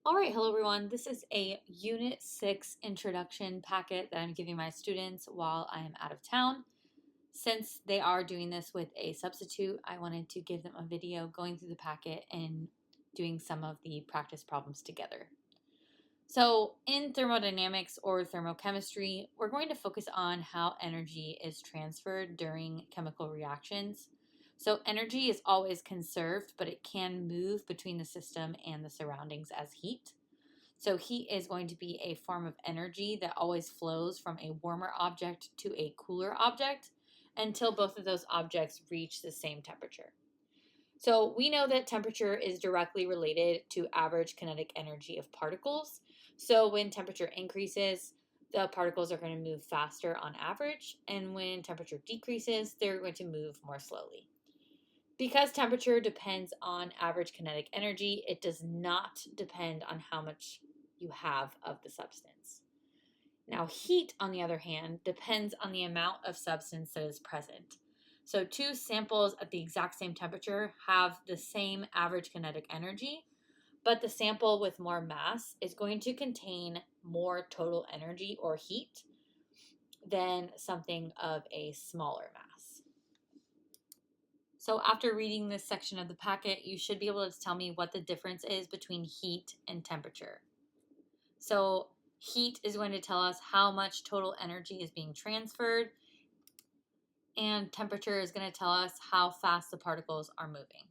All right, hello everyone. This is a Unit 6 introduction packet that I'm giving my students while I am out of town. Since they are doing this with a substitute, I wanted to give them a video going through the packet and doing some of the practice problems together. So in thermodynamics or thermochemistry, we're going to focus on how energy is transferred during chemical reactions. So energy is always conserved, but it can move between the system and the surroundings as heat. So heat is going to be a form of energy that always flows from a warmer object to a cooler object until both of those objects reach the same temperature. So we know that temperature is directly related to average kinetic energy of particles. So when temperature increases, the particles are going to move faster on average, and when temperature decreases, they're going to move more slowly. Because temperature depends on average kinetic energy, it does not depend on how much you have of the substance. Now, heat, on the other hand, depends on the amount of substance that is present. So two samples at the exact same temperature have the same average kinetic energy, but the sample with more mass is going to contain more total energy or heat than something of a smaller mass. So after reading this section of the packet, you should be able to tell me what the difference is between heat and temperature. So heat is going to tell us how much total energy is being transferred, and temperature is going to tell us how fast the particles are moving.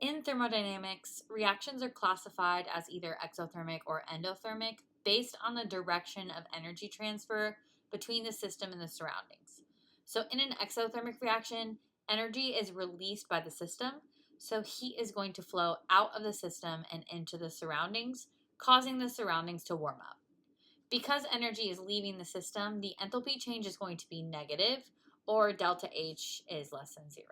In thermodynamics, reactions are classified as either exothermic or endothermic based on the direction of energy transfer between the system and the surroundings. So in an exothermic reaction, energy is released by the system, so heat is going to flow out of the system and into the surroundings, causing the surroundings to warm up. Because energy is leaving the system, the enthalpy change is going to be negative, or delta H is less than 0.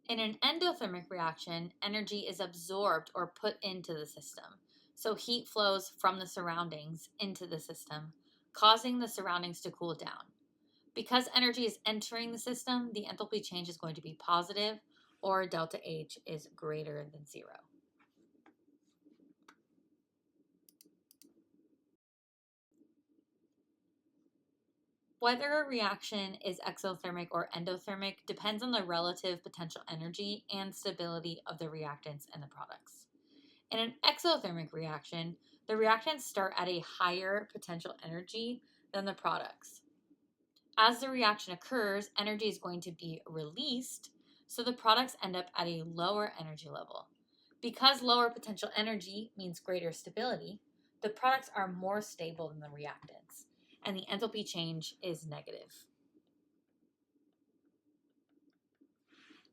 In an endothermic reaction, energy is absorbed or put into the system. So heat flows from the surroundings into the system, causing the surroundings to cool down. Because energy is entering the system, the enthalpy change is going to be positive, or delta H is greater than 0. Whether a reaction is exothermic or endothermic depends on the relative potential energy and stability of the reactants and the products. In an exothermic reaction, the reactants start at a higher potential energy than the products. As the reaction occurs, energy is going to be released, so the products end up at a lower energy level. Because lower potential energy means greater stability, the products are more stable than the reactants, and the enthalpy change is negative.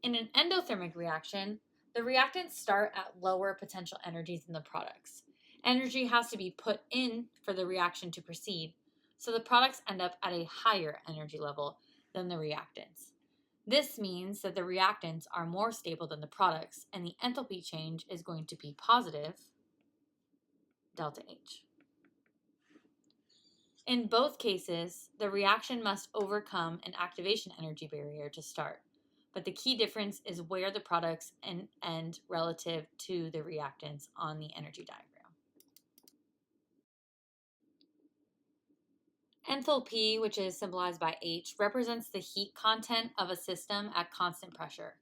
In an endothermic reaction, the reactants start at lower potential energies than the products. Energy has to be put in for the reaction to proceed, so the products end up at a higher energy level than the reactants. This means that the reactants are more stable than the products, and the enthalpy change is going to be positive, delta H. In both cases, the reaction must overcome an activation energy barrier to start, but the key difference is where the products end relative to the reactants on the energy diagram. Enthalpy, which is symbolized by H, represents the heat content of a system at constant pressure.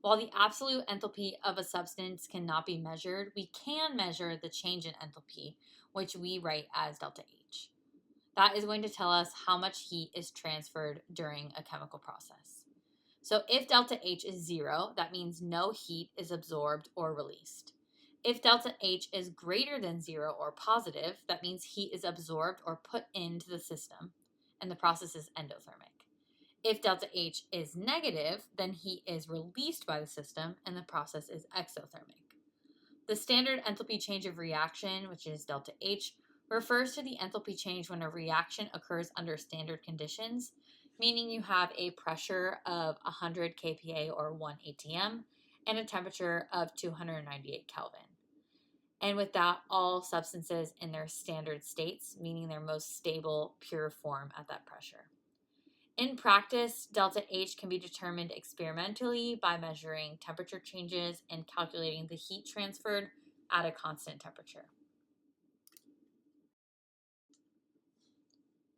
While the absolute enthalpy of a substance cannot be measured, we can measure the change in enthalpy, which we write as delta H. That is going to tell us how much heat is transferred during a chemical process. So if delta H is 0, that means no heat is absorbed or released. If delta H is greater than 0 or positive, that means heat is absorbed or put into the system, and the process is endothermic. If delta H is negative, then heat is released by the system, and the process is exothermic. The standard enthalpy change of reaction, which is delta H, refers to the enthalpy change when a reaction occurs under standard conditions, meaning you have a pressure of 100 kPa or 1 atm and a temperature of 298 Kelvin. And with that, all substances in their standard states, meaning their most stable, pure form at that pressure. In practice, delta H can be determined experimentally by measuring temperature changes and calculating the heat transferred at a constant temperature.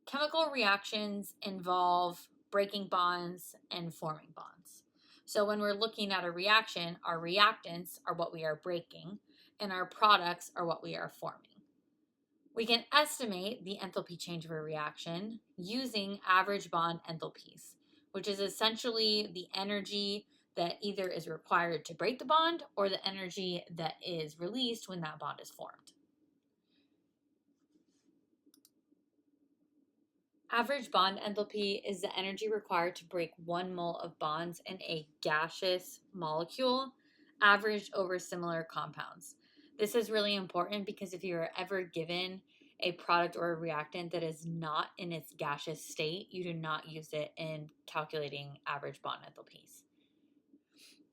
Chemical reactions involve breaking bonds and forming bonds. So when we're looking at a reaction, our reactants are what we are breaking, and our products are what we are forming. We can estimate the enthalpy change of a reaction using average bond enthalpies, which is essentially the energy that either is required to break the bond or the energy that is released when that bond is formed. Average bond enthalpy is the energy required to break 1 mole of bonds in a gaseous molecule, averaged over similar compounds. This is really important because if you're ever given a product or a reactant that is not in its gaseous state, you do not use it in calculating average bond enthalpies.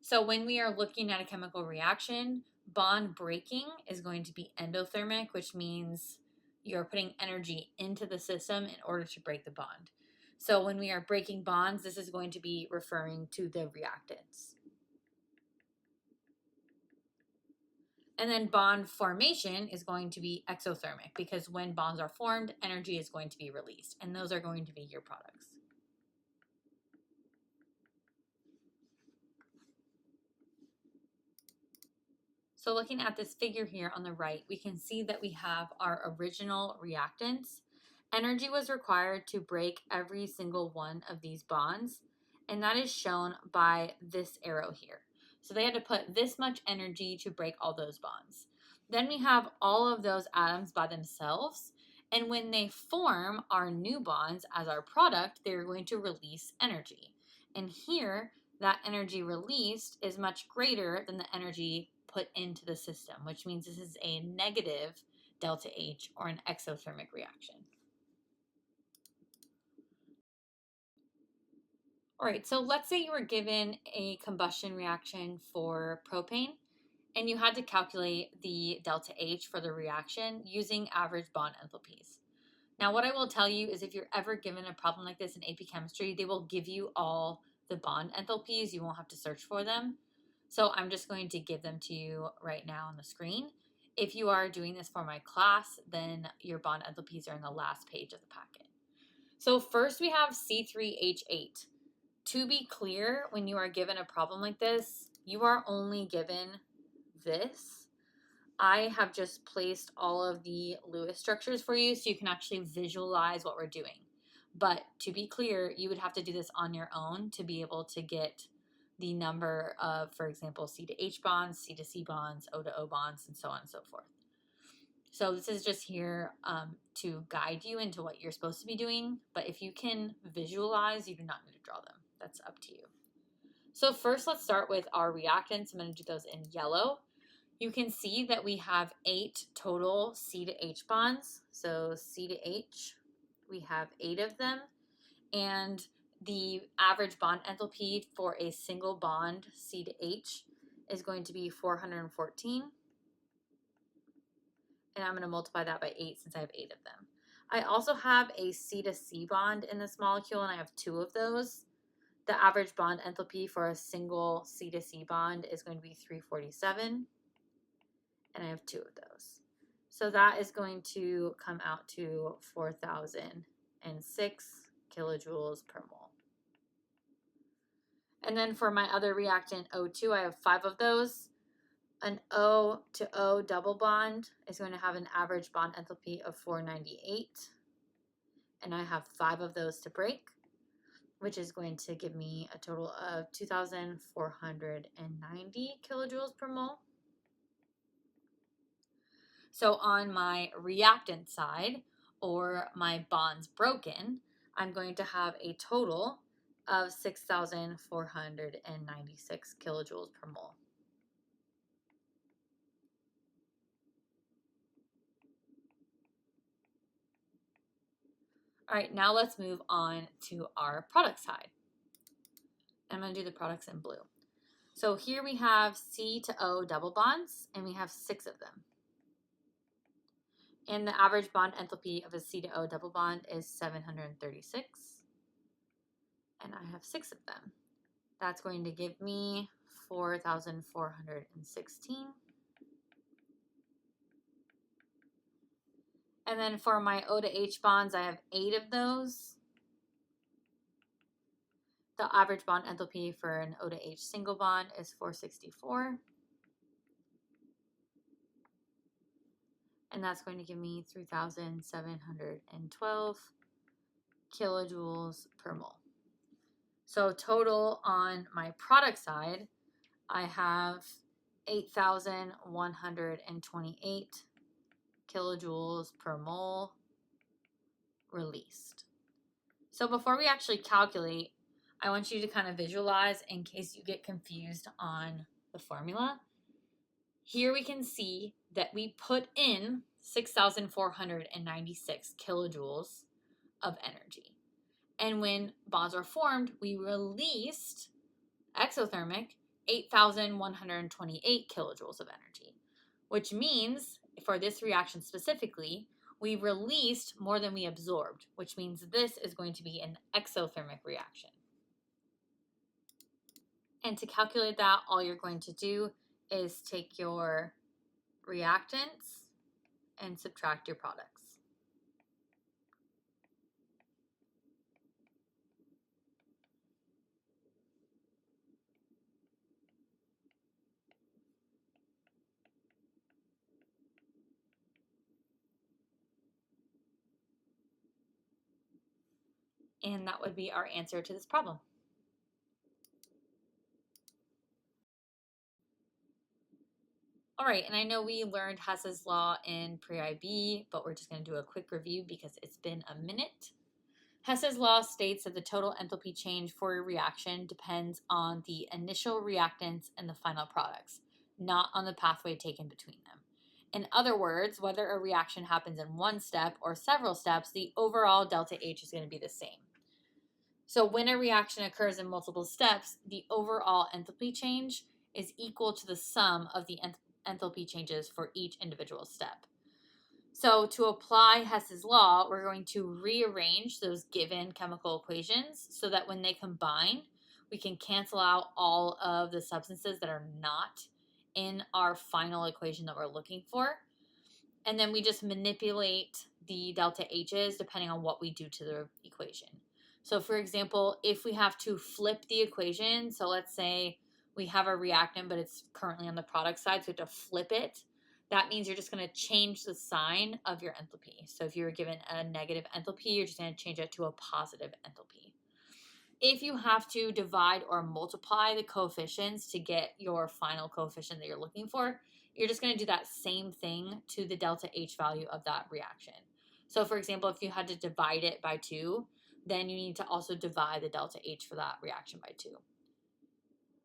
So when we are looking at a chemical reaction, bond breaking is going to be endothermic, which means you're putting energy into the system in order to break the bond. So when we are breaking bonds, this is going to be referring to the reactants. And then bond formation is going to be exothermic because when bonds are formed, energy is going to be released, and those are going to be your products. So looking at this figure here on the right, we can see that we have our original reactants. Energy was required to break every single one of these bonds, and that is shown by this arrow here. So they had to put this much energy to break all those bonds. Then we have all of those atoms by themselves, and when they form our new bonds as our product, they're going to release energy. And here, that energy released is much greater than the energy put into the system, which means this is a negative delta H or an exothermic reaction. All right, so let's say you were given a combustion reaction for propane and you had to calculate the delta H for the reaction using average bond enthalpies. Now, what I will tell you is if you're ever given a problem like this in AP Chemistry, they will give you all the bond enthalpies. You won't have to search for them. So I'm just going to give them to you right now on the screen. If you are doing this for my class, then your bond enthalpies are in the last page of the packet. So first we have C3H8. To be clear, when you are given a problem like this, you are only given this. I have just placed all of the Lewis structures for you so you can actually visualize what we're doing. But to be clear, you would have to do this on your own to be able to get the number of, for example, C to H bonds, C to C bonds, O to O bonds, and so on and so forth. So this is just here to guide you into what you're supposed to be doing. But if you can visualize, you do not need to draw them. That's up to you. So first, let's start with our reactants. I'm going to do those in yellow. You can see that we have 8 total C to H bonds. So C to H, we have 8 of them. And the average bond enthalpy for a single bond, C to H, is going to be 414. And I'm going to multiply that by 8 since I have 8 of them. I also have a C to C bond in this molecule, and I have 2 of those. The average bond enthalpy for a single C to C bond is going to be 347. And I have 2 of those. So that is going to come out to 4,006 kilojoules per mole. And then for my other reactant O2, I have 5 of those. An O to O double bond is going to have an average bond enthalpy of 498. And I have 5 of those to break, which is going to give me a total of 2,490 kilojoules per mole. So on my reactant side, or my bonds broken, I'm going to have a total of 6,496 kilojoules per mole. All right, now let's move on to our product side. I'm going to do the products in blue. So here we have C to O double bonds, and we have 6 of them. And the average bond enthalpy of a C to O double bond is 736. And I have 6 of them. That's going to give me 4,416. And then for my O to H bonds, I have 8 of those. The average bond enthalpy for an O to H single bond is 464. And that's going to give me 3,712 kilojoules per mole. So total on my product side, I have 8,128 kilojoules per mole released. So before we actually calculate, I want you to kind of visualize in case you get confused on the formula. Here we can see that we put in 6,496 kilojoules of energy. And when bonds were formed, we released exothermic 8,128 kilojoules of energy, which means for this reaction specifically, we released more than we absorbed, which means this is going to be an exothermic reaction. And to calculate that, all you're going to do is take your reactants and subtract your products. And that would be our answer to this problem. All right, and I know we learned Hess's Law in pre-IB, but we're just going to do a quick review because it's been a minute. Hess's Law states that the total enthalpy change for a reaction depends on the initial reactants and the final products, not on the pathway taken between them. In other words, whether a reaction happens in one step or several steps, the overall delta H is going to be the same. So when a reaction occurs in multiple steps, the overall enthalpy change is equal to the sum of the enthalpy changes for each individual step. So to apply Hess's Law, we're going to rearrange those given chemical equations so that when they combine, we can cancel out all of the substances that are not in our final equation that we're looking for. And then we just manipulate the delta H's depending on what we do to the equation. So for example, if we have to flip the equation, so let's say we have a reactant, but it's currently on the product side, so we have to flip it. That means you're just going to change the sign of your enthalpy. So if you were given a negative enthalpy, you're just going to change it to a positive enthalpy. If you have to divide or multiply the coefficients to get your final coefficient that you're looking for, you're just going to do that same thing to the delta H value of that reaction. So for example, if you had to divide it by 2, then you need to also divide the delta H for that reaction by 2.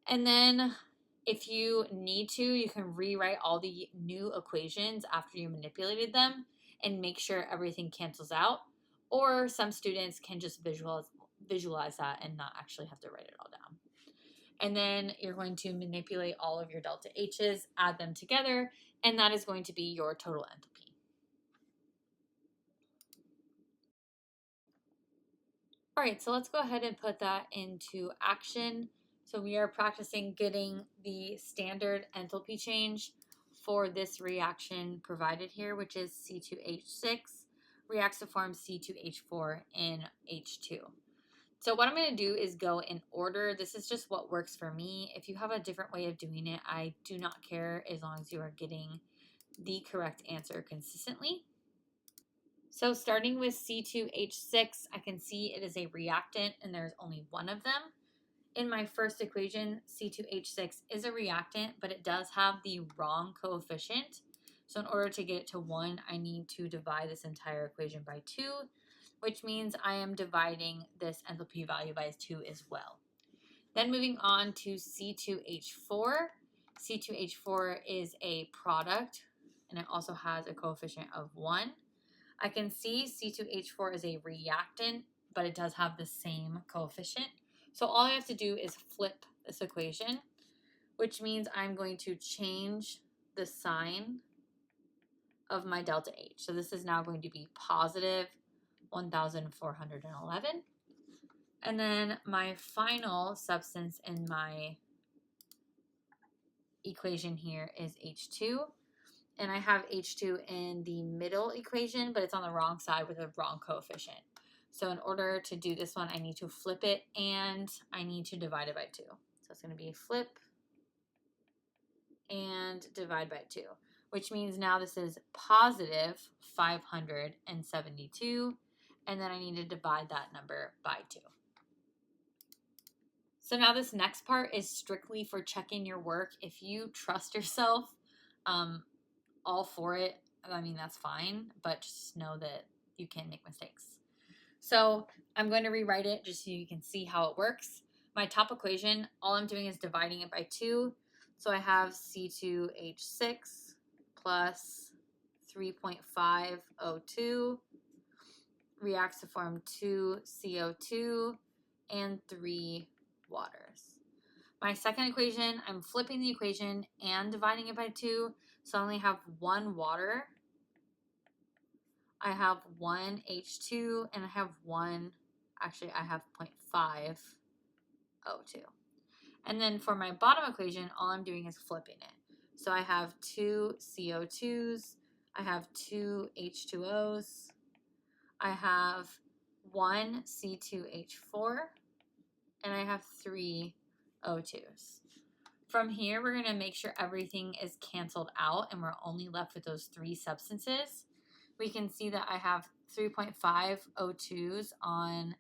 And then if you need to, you can rewrite all the new equations after you manipulated them and make sure everything cancels out. Or some students can just visualize that and not actually have to write it all down. And then you're going to manipulate all of your delta H's, add them together, and that is going to be your total enthalpy. All right, so let's go ahead and put that into action. So we are practicing getting the standard enthalpy change for this reaction provided here, which is C2H6 reacts to form C2H4 in H2. So what I'm going to do is go in order. This is just what works for me. If you have a different way of doing it, I do not care as long as you are getting the correct answer consistently. So starting with C2H6, I can see it is a reactant and there's only one of them. In my first equation, C2H6 is a reactant, but it does have the wrong coefficient. So in order to get it to 1, I need to divide this entire equation by 2, which means I am dividing this enthalpy value by 2 as well. Then moving on to C2H4. C2H4 is a product, and it also has a coefficient of 1. I can see C2H4 is a reactant, but it does have the same coefficient. So all I have to do is flip this equation, which means I'm going to change the sign of my delta H. So this is now going to be positive 1,411. And then my final substance in my equation here is H2. And I have H2 in the middle equation, but it's on the wrong side with a wrong coefficient. So in order to do this one, I need to flip it and I need to divide it by 2. So it's going to be flip and divide by 2, which means now this is positive 572, and then I need to divide that number by 2. So now this next part is strictly for checking your work. If you trust yourself, all for it. I mean, that's fine, but just know that you can make mistakes. So I'm going to rewrite it just so you can see how it works. My top equation, all I'm doing is dividing it by 2. So I have C2H6 plus 3.5O2 reacts to form 2 CO2 and 3 waters. My second equation, I'm flipping the equation and dividing it by 2. So I only have 1 water. I have 1 H2 and I have 0.5 O2. And then for my bottom equation, all I'm doing is flipping it. So I have 2 CO2s, I have 2 H2Os, I have 1 C2H4, and I have 3 O2s. From here, we're going to make sure everything is canceled out and we're only left with those 3 substances. We can see that I have 3.5 O2s on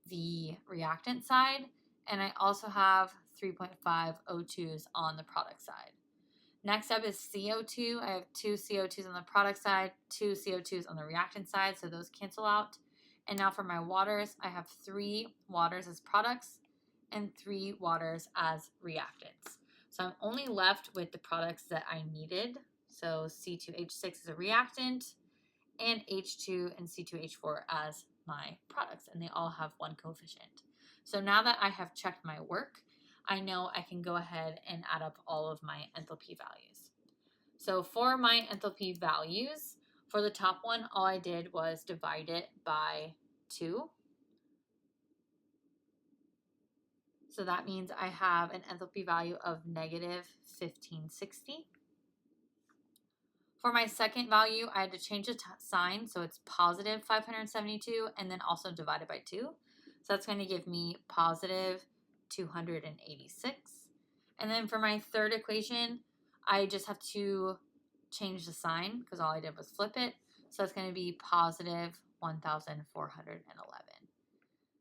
the reactant side, and I also have 3.5 O2s on the product side. Next up is CO2. I have 2 CO2s on the product side, 2 CO2s on the reactant side, so those cancel out. And now for my waters, I have 3 waters as products and 3 waters as reactants. So I'm only left with the products that I needed. So C2H6 is a reactant, and H2 and C2H4 as my products, and they all have 1 coefficient. So now that I have checked my work, I know I can go ahead and add up all of my enthalpy values. So for my enthalpy values, for the top one, all I did was divide it by 2. So that means I have an enthalpy value of negative 1560. For my second value, I had to change the sign, so it's positive 572, and then also divide it by 2. So that's going to give me positive 286. And then for my third equation, I just have to change the sign because all I did was flip it. So it's going to be positive 1,411.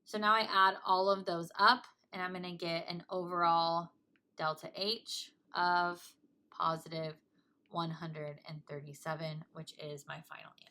So now I add all of those up, and I'm going to get an overall delta H of positive 137, which is my final answer.